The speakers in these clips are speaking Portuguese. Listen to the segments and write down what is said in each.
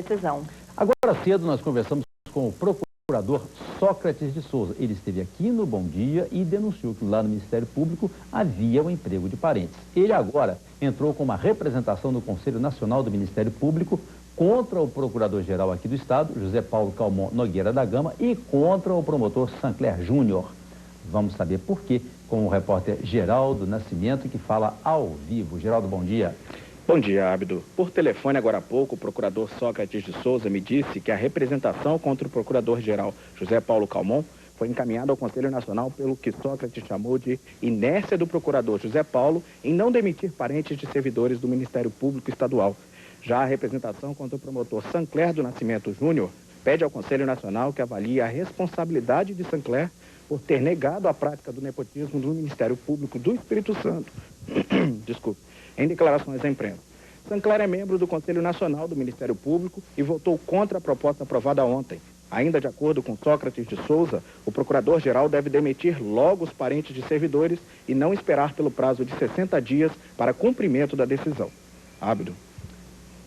decisão. Agora cedo nós conversamos com o procurador Sócrates de Souza. Ele esteve aqui no Bom Dia e denunciou que lá no Ministério Público havia o emprego de parentes. Ele agora entrou com uma representação no Conselho Nacional do Ministério Público contra o procurador-geral aqui do Estado, José Paulo Calmon Nogueira da Gama, e contra o promotor Sancler Júnior. Vamos saber por quê com o repórter Geraldo Nascimento, que fala ao vivo. Geraldo, bom dia. Bom dia, Abdo. Por telefone, agora há pouco, o procurador Sócrates de Souza me disse que a representação contra o procurador-geral José Paulo Calmon foi encaminhada ao Conselho Nacional pelo que Sócrates chamou de inércia do procurador José Paulo em não demitir parentes de servidores do Ministério Público Estadual. Já a representação contra o promotor Sancler do Nascimento Júnior pede ao Conselho Nacional que avalie a responsabilidade de Sancler por ter negado a prática do nepotismo no Ministério Público do Espírito Santo. Desculpe. Em declarações à imprensa. Sancler é membro do Conselho Nacional do Ministério Público e votou contra a proposta aprovada ontem. Ainda de acordo com Sócrates de Souza, o procurador-geral deve demitir logo os parentes de servidores e não esperar pelo prazo de 60 dias para cumprimento da decisão. Abdo.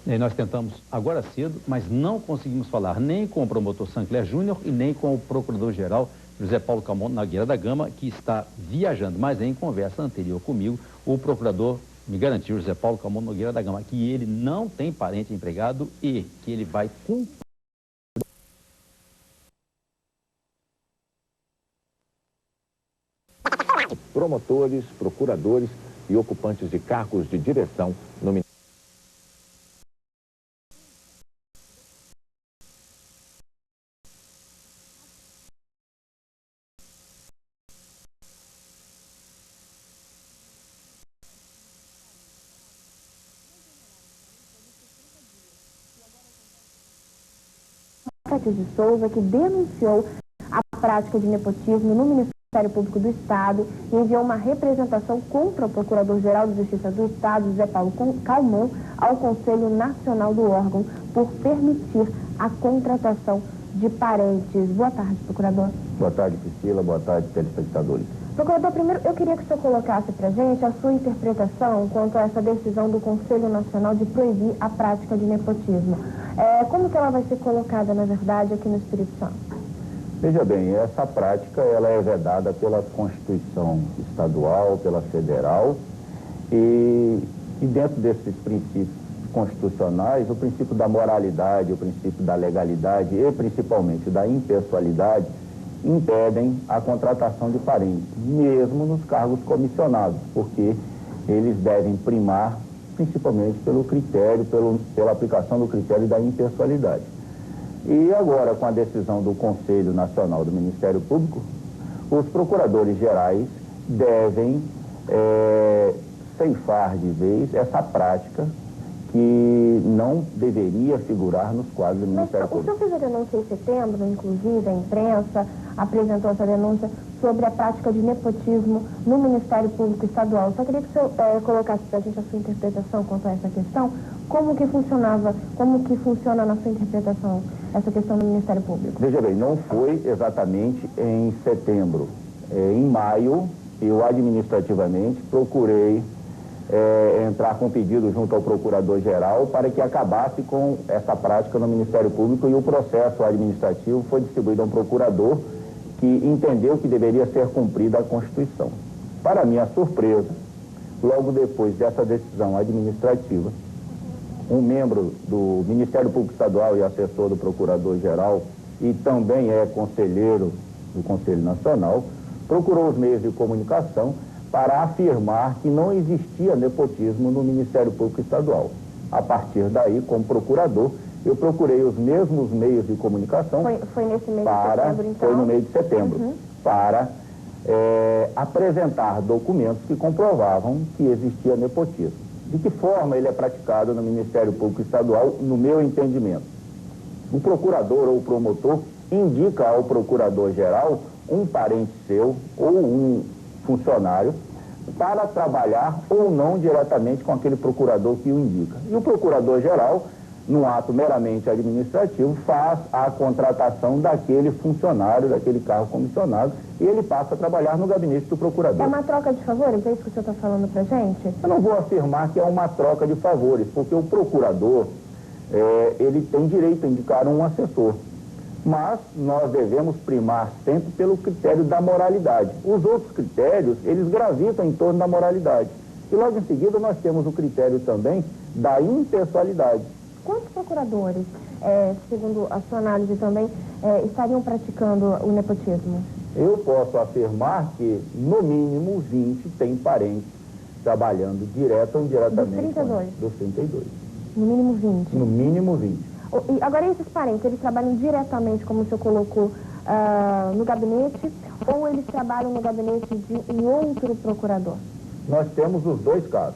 E nós tentamos agora cedo, mas não conseguimos falar nem com o promotor Sancler Júnior e nem com o procurador-geral José Paulo Calmon Nogueira da Gama, que está viajando. Mas em conversa anterior comigo, o procurador me garantiu, José Paulo Calmon Nogueira da Gama, que ele não tem parente empregado e que ele vai cumprir. Promotores, procuradores e ocupantes de cargos de direção no Ministério. Sócrates de Souza, que denunciou a prática de nepotismo no Ministério Público do Estado e enviou uma representação contra o Procurador-Geral de Justiça do Estado, José Paulo Calmon, ao Conselho Nacional do órgão por permitir a contratação de parentes. Boa tarde, procurador. Boa tarde, Priscila. Boa tarde, telespectadores. Procurador, primeiro eu queria que o senhor colocasse para a gente a sua interpretação quanto a essa decisão do Conselho Nacional de proibir a prática de nepotismo. Como que ela vai ser colocada, na verdade, aqui no Espírito Santo? Veja bem, essa prática ela é vedada pela Constituição Estadual, pela Federal, e dentro desses princípios constitucionais, o princípio da moralidade, o princípio da legalidade e principalmente da impessoalidade impedem a contratação de parentes, mesmo nos cargos comissionados, porque eles devem primar principalmente pelo critério, pela aplicação do critério da impessoalidade. E agora, com a decisão do Conselho Nacional do Ministério Público, os procuradores gerais devem ceifar de vez essa prática que não deveria figurar nos quadros do Ministério Público. O senhor fez a denúncia em setembro, inclusive a imprensa apresentou essa denúncia sobre a prática de nepotismo no Ministério Público Estadual. Só queria que o senhor colocasse para a gente a sua interpretação quanto a essa questão. Como que funciona na sua interpretação essa questão do Ministério Público? Veja bem, não foi exatamente em setembro. Em maio, eu administrativamente procurei entrar com pedido junto ao Procurador-Geral para que acabasse com essa prática no Ministério Público, e o processo administrativo foi distribuído a um procurador que entendeu que deveria ser cumprida a Constituição. Para minha surpresa, logo depois dessa decisão administrativa, um membro do Ministério Público Estadual e assessor do Procurador-Geral, e também é conselheiro do Conselho Nacional, procurou os meios de comunicação para afirmar que não existia nepotismo no Ministério Público Estadual. A partir daí, como procurador, eu procurei os mesmos meios de comunicação. Foi nesse mês de setembro, então? Foi no mês de setembro, para apresentar documentos que comprovavam que existia nepotismo. De que forma ele é praticado no Ministério Público Estadual, no meu entendimento? O procurador ou o promotor indica ao procurador-geral um parente seu ou um funcionário para trabalhar ou não diretamente com aquele procurador que o indica. E o procurador-geral, num ato meramente administrativo, faz a contratação daquele funcionário, daquele cargo comissionado, e ele passa a trabalhar no gabinete do procurador. É uma troca de favores? É isso que o senhor está falando pra gente? Eu não vou afirmar que é uma troca de favores, porque o procurador, ele tem direito a indicar um assessor. Mas nós devemos primar sempre pelo critério da moralidade. Os outros critérios, eles gravitam em torno da moralidade. E logo em seguida nós temos o critério também da impessoalidade. Quantos procuradores, segundo a sua análise também, estariam praticando o nepotismo? Eu posso afirmar que, no mínimo, 20 têm parentes trabalhando direto ou indiretamente. Dos 32? Dos 32. No mínimo 20? No mínimo 20. E agora, esses parentes, eles trabalham diretamente, como o senhor colocou, no gabinete, ou eles trabalham no gabinete de um outro procurador? Nós temos os dois casos.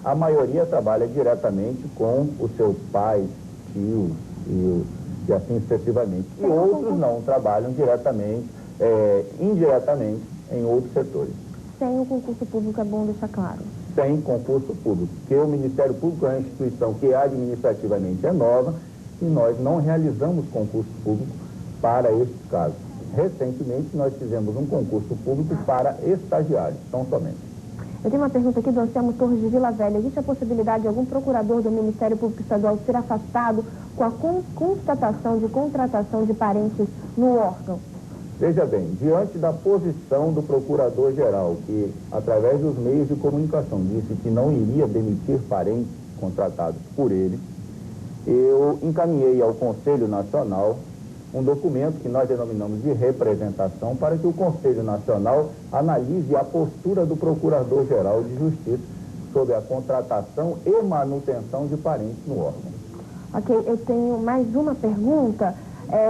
A maioria trabalha diretamente com os seus pais, tios e assim sucessivamente. E outros não, trabalham diretamente, indiretamente em outros setores. Sem o concurso público, é bom deixar claro. Sem concurso público, porque o Ministério Público é uma instituição que administrativamente é nova e nós não realizamos concurso público para estes casos. Recentemente nós fizemos um concurso público para estagiários, tão somente. Eu tenho uma pergunta aqui do Anselmo Torres de Vila Velha. Existe a possibilidade de algum procurador do Ministério Público Estadual ser afastado com a constatação de contratação de parentes no órgão? Veja bem, diante da posição do Procurador-Geral, que através dos meios de comunicação disse que não iria demitir parentes contratados por ele, eu encaminhei ao Conselho Nacional um documento que nós denominamos de representação para que o Conselho Nacional analise a postura do Procurador-Geral de Justiça sobre a contratação e manutenção de parentes no órgão. Ok, eu tenho mais uma pergunta.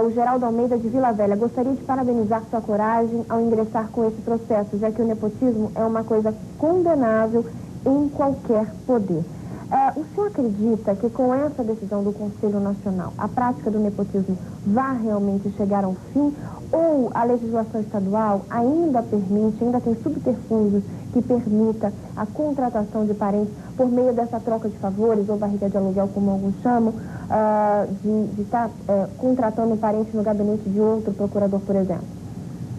O Geraldo Almeida de Vila Velha, gostaria de parabenizar sua coragem ao ingressar com esse processo, já que o nepotismo é uma coisa condenável em qualquer poder. O senhor acredita que com essa decisão do Conselho Nacional, a prática do nepotismo vai realmente chegar ao fim? Ou a legislação estadual ainda permite, ainda tem subterfúgios que permita a contratação de parentes por meio dessa troca de favores ou barriga de aluguel, como alguns chamam, de estar contratando um parente no gabinete de outro procurador, por exemplo?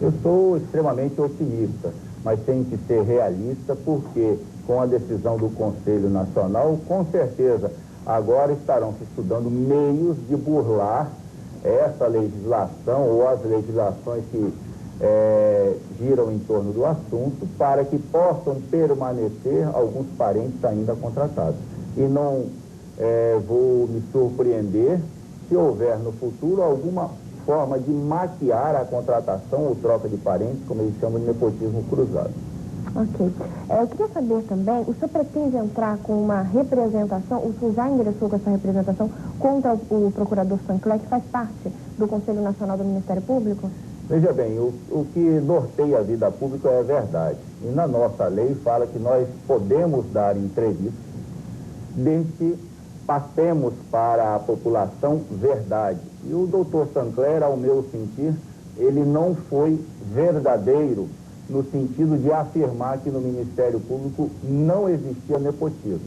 Eu sou extremamente otimista, mas tenho que ser realista porque com a decisão do Conselho Nacional, com certeza, agora estarão se estudando meios de burlar essa legislação ou as legislações que giram em torno do assunto para que possam permanecer alguns parentes ainda contratados. E não vou me surpreender se houver no futuro alguma forma de maquiar a contratação ou troca de parentes, como eles chamam de nepotismo cruzado. Ok. Eu queria saber também, o senhor pretende entrar com uma representação, o senhor já ingressou com essa representação contra o procurador Sancler, que faz parte do Conselho Nacional do Ministério Público? Veja bem, o que norteia a vida pública é a verdade. E na nossa lei fala que nós podemos dar entrevistas desde que passemos para a população verdade. E o doutor Sancler, ao meu sentir, ele não foi verdadeiro no sentido de afirmar que no Ministério Público não existia nepotismo.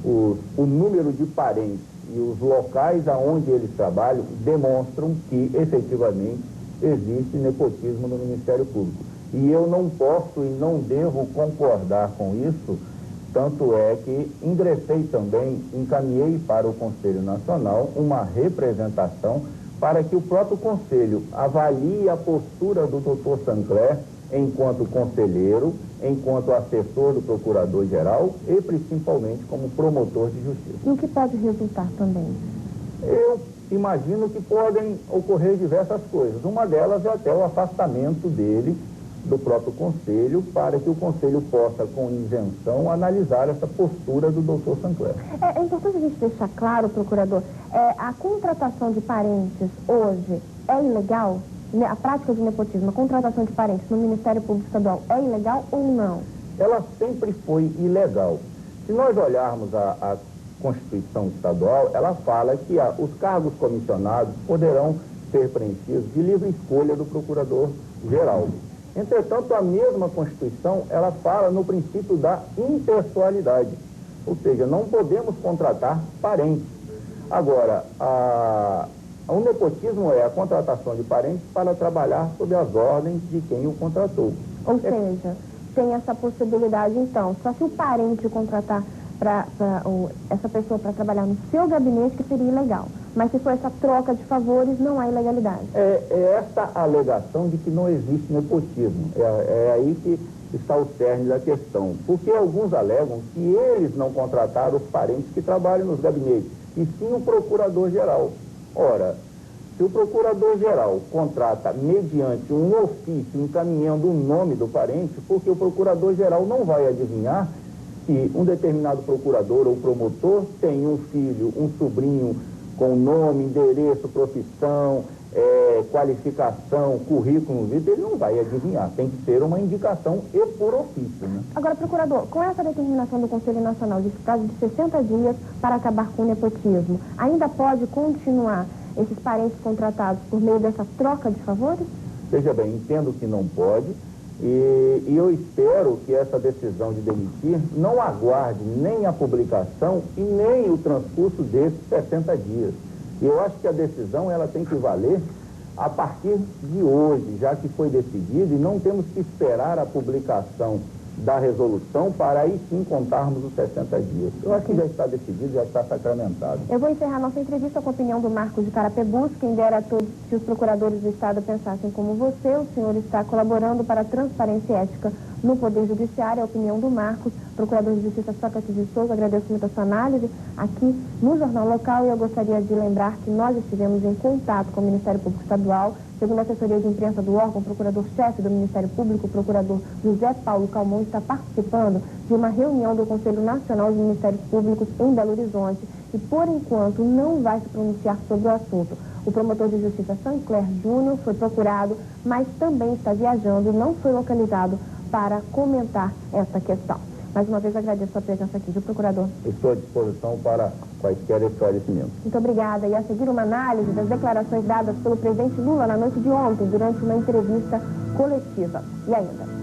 O número de parentes e os locais aonde eles trabalham demonstram que, efetivamente, existe nepotismo no Ministério Público. E eu não posso e não devo concordar com isso, tanto é que ingressei também, encaminhei para o Conselho Nacional uma representação para que o próprio Conselho avalie a postura do doutor Sancler enquanto conselheiro, enquanto assessor do Procurador-Geral e principalmente como promotor de justiça. E o que pode resultar também? Eu imagino que podem ocorrer diversas coisas. Uma delas é até o afastamento dele do próprio Conselho, para que o Conselho possa, com isenção, analisar essa postura do doutor Sancler. É importante a gente deixar claro, procurador, a contratação de parentes hoje é ilegal? A prática de nepotismo, a contratação de parentes no Ministério Público Estadual é ilegal ou não? Ela sempre foi ilegal. Se nós olharmos a Constituição Estadual, ela fala que os cargos comissionados poderão ser preenchidos de livre escolha do Procurador-Geral. Entretanto, a mesma Constituição, ela fala no princípio da impessoalidade, ou seja, não podemos contratar parentes. Agora, o nepotismo é a contratação de parentes para trabalhar sob as ordens de quem o contratou. Ou seja, tem essa possibilidade, então, só se o parente contratar essa pessoa para trabalhar no seu gabinete, que seria ilegal. Mas se for essa troca de favores, não há ilegalidade. É essa alegação de que não existe nepotismo. É aí que está o cerne da questão. Porque alguns alegam que eles não contrataram os parentes que trabalham nos gabinetes, e sim o procurador-geral. Ora, se o procurador-geral contrata mediante um ofício encaminhando o nome do parente, porque o procurador-geral não vai adivinhar que um determinado procurador ou promotor tem um filho, um sobrinho com nome, endereço, profissão, qualificação, currículo, ele não vai adivinhar. Tem que ser uma indicação e por ofício, né? Agora, procurador, com essa determinação do Conselho Nacional de prazo de 60 dias para acabar com o nepotismo, ainda pode continuar esses parentes contratados por meio dessa troca de favores? Veja bem, entendo que não pode. E eu espero que essa decisão de demitir não aguarde nem a publicação e nem o transcurso desses 60 dias. E eu acho que a decisão ela tem que valer a partir de hoje, já que foi decidido, e não temos que esperar a publicação da resolução para aí sim contarmos os 60 dias. Eu acho que já está decidido, já está sacramentado. Eu vou encerrar nossa entrevista com a opinião do Marcos de Carapebus. Quem dera a todos que os procuradores do Estado pensassem como você. O senhor está colaborando para a transparência e ética no Poder Judiciário. A opinião do Marcos, procurador de Justiça Sócrates de Souza. Agradeço muito a sua análise aqui no Jornal Local, e eu gostaria de lembrar que nós estivemos em contato com o Ministério Público Estadual. Segundo a assessoria de imprensa do órgão, o procurador-chefe do Ministério Público, o procurador José Paulo Calmon, está participando de uma reunião do Conselho Nacional de Ministérios Públicos em Belo Horizonte e, por enquanto, não vai se pronunciar sobre o assunto. O promotor de justiça Sancler Júnior foi procurado, mas também está viajando e não foi localizado para comentar esta questão. Mais uma vez agradeço a presença aqui do procurador. Estou à disposição para quaisquer esclarecimentos. Muito obrigada. E a seguir uma análise das declarações dadas pelo presidente Lula na noite de ontem, durante uma entrevista coletiva. E ainda...